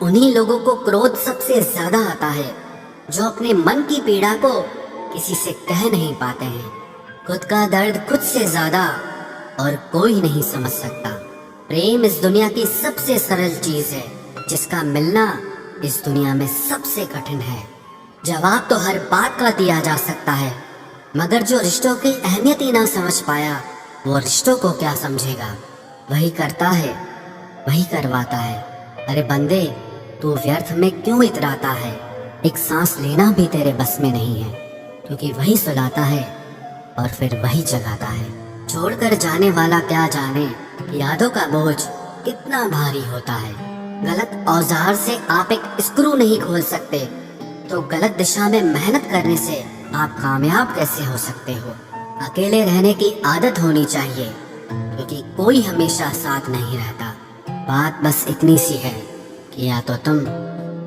उन्हीं लोगों को क्रोध सबसे ज्यादा आता है जो अपने मन की पीड़ा को किसी से कह नहीं पाते हैं। खुद का दर्द खुद से ज्यादा और कोई नहीं समझ सकता। प्रेम इस दुनिया की सबसे सरल चीज है जिसका मिलना इस दुनिया में सबसे कठिन है। जवाब तो हर बात का दिया जा सकता है, मगर जो रिश्तों की अहमियत ही ना समझ पाया वो रिश्तों को क्या समझेगा। वही करता है, वही करवाता है। अरे बंदे, तू व्यर्थ में क्यों इतराता है? एक सांस लेना भी तेरे बस में नहीं है, क्योंकि वही सुलाता है और फिर वही जगाता है। छोड़कर जाने वाला क्या जाने यादों का बोझ कितना भारी होता है। गलत औजार से आप एक स्क्रू नहीं खोल सकते, तो गलत दिशा में मेहनत करने से आप कामयाब कैसे हो सकते हो? अकेले रहने की आदत होनी चाहिए, क्योंकि कोई हमेशा साथ नहीं रहता। बात बस इतनी सी है कि या तो तुम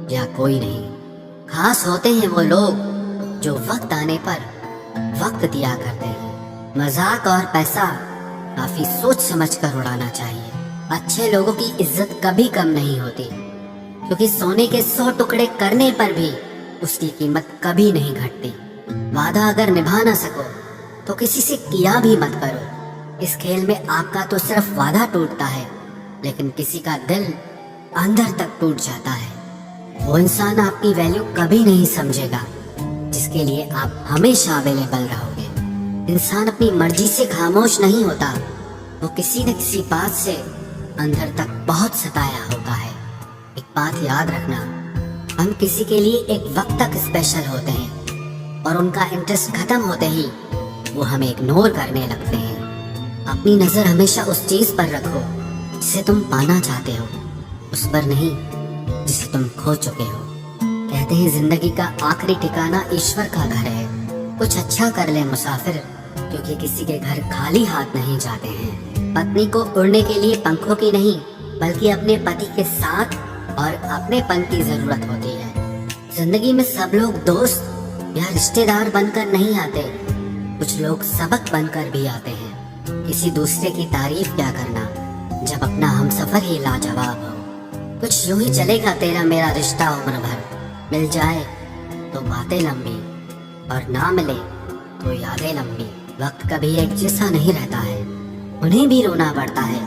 या कोई नहीं। खास होते हैं वो लोग जो वक्त आने पर वक्त दिया करते हैं। मजाक और पैसा काफी सोच समझ कर उड़ाना चाहिए। अच्छे लोगों की इज्जत कभी कम नहीं होती, क्योंकि सोने के 100 टुकड़े करने पर भी उसकी कीमत कभी नहीं घटती। वादा अगर निभा ना सको तो किसी से किया भी मत करो। इस खेल में आपका तो सिर्फ वादा टूटता है, लेकिन किसी का दिल अंदर तक टूट जाता है। वो इंसान आपकी वैल्यू कभी नहीं समझेगा जिसके लिए आप हमेशा अवेलेबल रहोगे। इंसान अपनी मर्जी से खामोश नहीं होता, वो किसी न किसी बात से अंदर तक बहुत सताया होता है। एक बात याद रखना, हम किसी के लिए एक वक्त तक स्पेशल होते हैं और उनका इंटरेस्ट खत्म होते ही वो हमें इग्नोर करने लगते हैं। अपनी नजर हमेशा उस चीज पर रखो जिसे तुम पाना चाहते हो, उस पर नहीं जिसे तुम खो चुके हो। कहते हैं जिंदगी का आखिरी ठिकाना ईश्वर का घर है। कुछ अच्छा कर ले मुसाफिर, क्योंकि किसी के घर खाली हाथ नहीं जाते हैं। पत्नी को उड़ने के लिए पंखों की नहीं, बल्कि अपने पति के साथ और अपनेपन की जरूरत होती है। जिंदगी में सब लोग दोस्त या रिश्तेदार बनकर नहीं आते, कुछ लोग सबक बनकर भी आते हैं। किसी दूसरे की तारीफ क्या करना जब अपना हमसफर ही लाजवाब हो। कुछ यूं ही चलेगा तेरा मेरा रिश्ता उम्र भर, मिल जाए तो बातें लंबी और ना मिले तो यादें लंबी। वक्त कभी एक जैसा नहीं रहता है, उन्हें भी रोना पड़ता है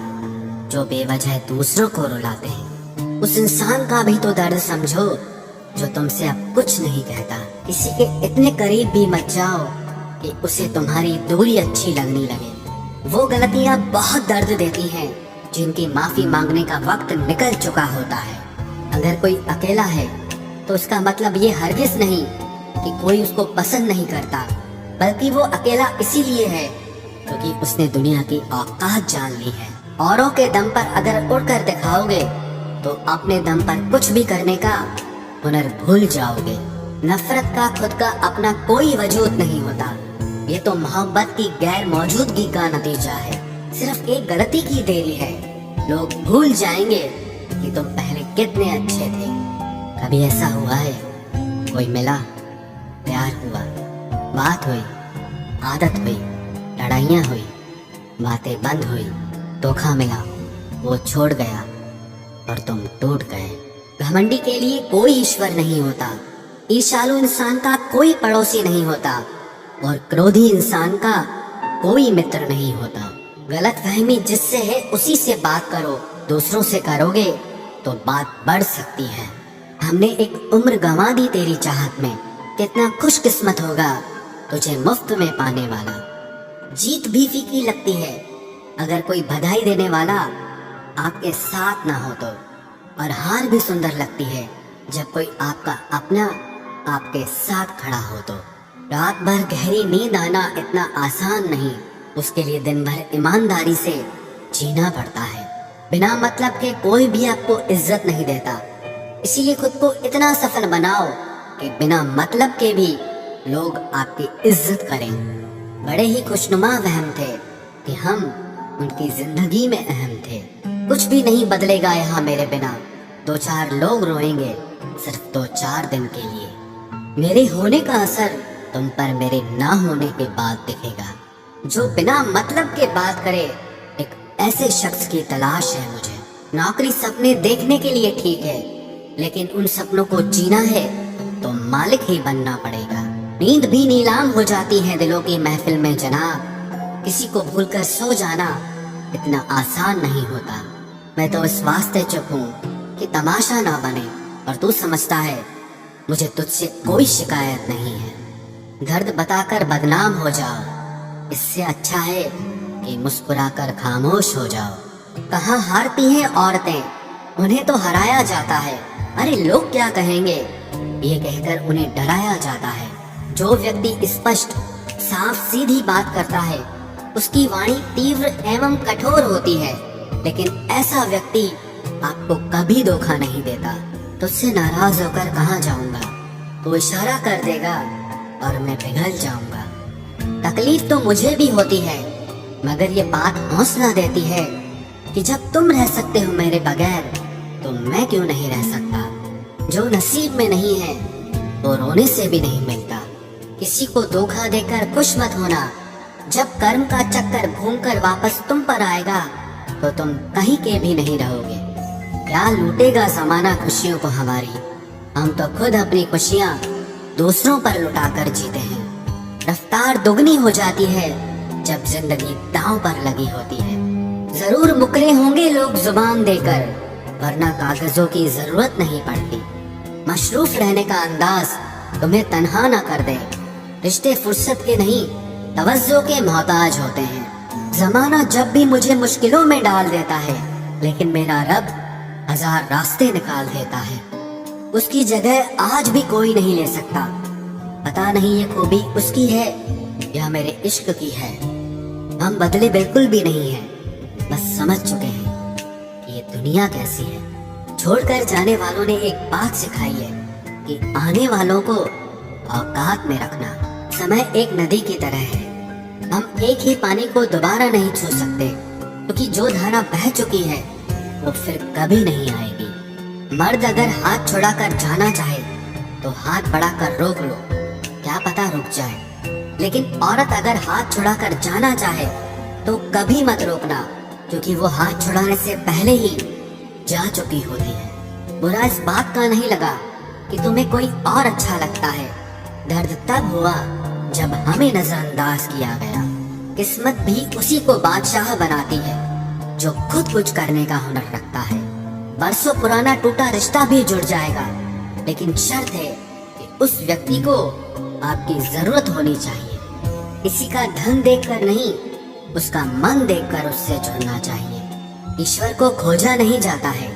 जो बेवजह दूसरों को रुलाते हैं। उस इंसान का भी तो दर्द समझो जो तुमसे अब कुछ नहीं कहता। किसी के इतने करीब भी मत जाओ कि उसे तुम्हारी दूरी अच्छी लगने लगे। वो गलतियां बहुत दर्द देती हैं जिनकी माफी मांगने का वक्त निकल चुका होता है। अगर कोई अकेला है तो उसका मतलब ये हरगिज नहीं कि कोई उसको पसंद नहीं करता, बल्कि वो अकेला इसीलिए है क्योंकि उसने दुनिया की औकात जान ली है। औरों के दम पर अगर उड़कर दिखाओगे तो अपने दम पर कुछ भी करने का हुनर भूल जाओगे। नफरत का खुद का अपना कोई वजूद नहीं होता, ये तो मोहब्बत की गैर मौजूदगी का नतीजा है। सिर्फ एक गलती की देरी है, लोग भूल जाएंगे कि तुम पहले कितने अच्छे थे। कभी ऐसा हुआ है कोई मिला, प्यार हुआ, बात हुई, आदत हुई, लड़ाइयाँ हुई, बातें बंद हुई, धोखा मिला, वो छोड़ गया और तुम टूट गए। घमंडी के लिए कोई ईश्वर नहीं होता, ईर्ष्यालु इंसान का कोई पड़ोसी नहीं होता और क्रोधी इंसान का कोई मित्र नहीं होता। गलतफहमी जिससे है उसी से बात करो, दूसरों से करोगे तो बात बढ़ सकती है। हमने एक उम्र गंवा दी तेरी चाहत में, कितना खुशकिस्मत होगा तुझे मुफ्त में पाने वाला। जीत भी फीकी लगती है अगर कोई बधाई देने वाला आपके साथ ना हो तो, और हार भी सुंदर लगती है जब कोई आपका अपना आपके साथ खड़ा हो तो। रात भर गहरी नींद आना इतना आसान नहीं, उसके लिए दिन भर ईमानदारी से जीना पड़ता है। बिना मतलब के कोई भी आपको इज्जत नहीं देता, इसीलिए खुद को इतना सफल बनाओ कि बिना मतलब के भी लोग आपकी इज्जत करें। बड़े ही खुशनुमा वहम थे कि हम उनकी जिंदगी में अहम थे। कुछ भी नहीं बदलेगा यहाँ मेरे बिना, 2-4 लोग रोएंगे सिर्फ 2-4 दिन के लिए। मेरे होने का असर तुम पर मेरे ना होने के बाद दिखेगा। जो बिना मतलब के बात करे, एक ऐसे शख्स की तलाश है मुझे। नौकरी सपने देखने के लिए ठीक है, लेकिन उन सपनों को जीना है तो मालिक ही बनना पड़ेगा। नींद भी नीलाम हो जाती है दिलों की महफिल में जनाब। किसी को भूलकर सो जाना इतना आसान नहीं होता। मैं तो इस वास्ते चुप हूँ कि तमाशा ना बने, और तू समझता है मुझे तुझसे कोई शिकायत नहीं है। दर्द बताकर बदनाम हो जाओ, इससे अच्छा है कि मुस्कुराकर खामोश हो जाओ। कहाँ हारती हैं औरतें, उन्हें तो हराया जाता है। अरे लोग क्या कहेंगे, ये कहकर उन्हें डराया जाता है। जो व्यक्ति स्पष्ट साफ सीधी बात करता है उसकी वाणी तीव्र एवं कठोर होती है, लेकिन ऐसा व्यक्ति आपको कभी धोखा नहीं देता। तुझसे नाराज होकर कहाँ जाऊंगा, तू इशारा कर देगा और मैं पिघल जाऊंगा। तकलीफ तो मुझे भी होती है, मगर ये बात हौसला देती है कि जब तुम रह सकते हो मेरे बगैर तो मैं क्यों नहीं रह सकता। जो नसीब में नहीं है वो रोने से भी नहीं मिलता। किसी को धोखा देकर खुश मत होना। जब कर्म का चक्कर घूमकर वापस तुम पर आएगा तो तुम कहीं के भी नहीं रहोगे। क्या लूटेगा जमाना खुशियों को हमारी, हम तो खुद अपनी खुशियाँ दूसरों पर लुटाकर जीते हैं। रफ्तार दुगनी हो जाती है जब जिंदगी दांव पर लगी होती है। जरूर मुकरे होंगे लोग जुबान देकर, वरना कागजों की जरूरत नहीं पड़ती। मशरूफ रहने का अंदाज तुम्हें तन्हा न कर दे। रिश्ते फुर्सत के नहीं तवज्जो के मोहताज होते हैं। जमाना जब भी मुझे मुश्किलों में डाल देता है, लेकिन मेरा रब 1000 रास्ते निकाल देता है। उसकी जगह आज भी कोई नहीं ले सकता। पता नहीं ये खूबी उसकी है या मेरे इश्क की है। हम बदले बिल्कुल भी नहीं हैं, बस समझ चुके हैं कि ये दुनिया कैसी है। छोड़कर जाने वालों ने एक बात सिखाई है कि आने वालों को औकात में रखना। समय एक नदी की तरह है, हम एक ही पानी को दोबारा नहीं छू सकते, क्योंकि जो धारा बह चुकी है वो फिर कभी नहीं आएगी। मर्द अगर हाथ छुड़ाकर जाना चाहे तो हाथ बढ़ाकर रोक लो, क्या पता रुक जाए। लेकिन औरत अगर हाथ छुड़ाकर जाना चाहे तो कभी मत रोकना, क्योंकि वो हाथ छुड़ाने से पहले ही जा चुकी होती है। बुरा इस बात का नहीं लगा कि तुम्हें कोई और अच्छा लगता है। दर्द तब हुआ जब हमें नजरअंदाज किया गया। किस्मत भी उसी को बादशाह बनाती है जो खुद कुछ करने का हुनर रखता है। बरसों पुराना टूटा रिश्ता भी जुड़ जाएगा, लेकिन शर्त है कि उस व्यक्ति को आपकी जरूरत होनी चाहिए। किसी का धन देखकर नहीं, उसका मन देखकर उससे जुड़ना चाहिए। ईश्वर को खोजा नहीं जाता है,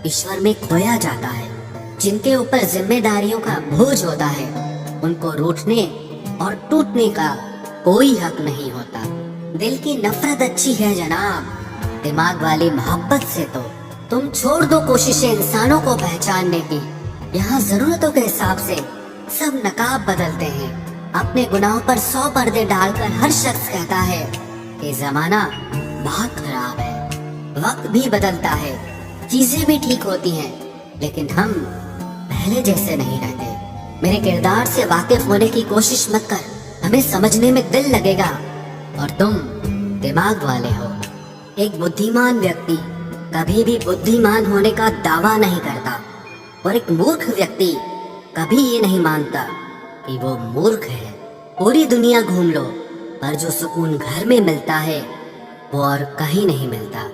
ईश्वर में खोया जाता है। जिनके ऊपर जिम्मेदारियों का बोझ होता है उनको रूठने और टूटने का कोई हक नहीं होता। दिल की नफरत अच्छी है जनाब, दिमाग वाली मोहब्बत से तो तुम छोड़ दो कोशिशें इंसानों को पहचानने की। यहाँ जरूरतों के हिसाब से सब नकाब बदलते हैं। अपने गुनाहों पर 100 पर्दे डालकर हर शख्स कहता है कि जमाना बहुत खराब है। वक्त भी बदलता है, चीजें भी ठीक होती हैं, लेकिन हम पहले जैसे नहीं रहते। मेरे किरदार से वाकिफ होने की कोशिश मत कर, हमें समझने में दिल लगेगा और तुम दिमाग वाले हो। एक बुद्धिमान व्यक्ति कभी भी बुद्धिमान होने का दावा नहीं करता, और एक मूर्ख व्यक्ति कभी ये नहीं मानता कि वो मूर्ख है। पूरी दुनिया घूम लो, पर जो सुकून घर में मिलता है वो और कहीं नहीं मिलता।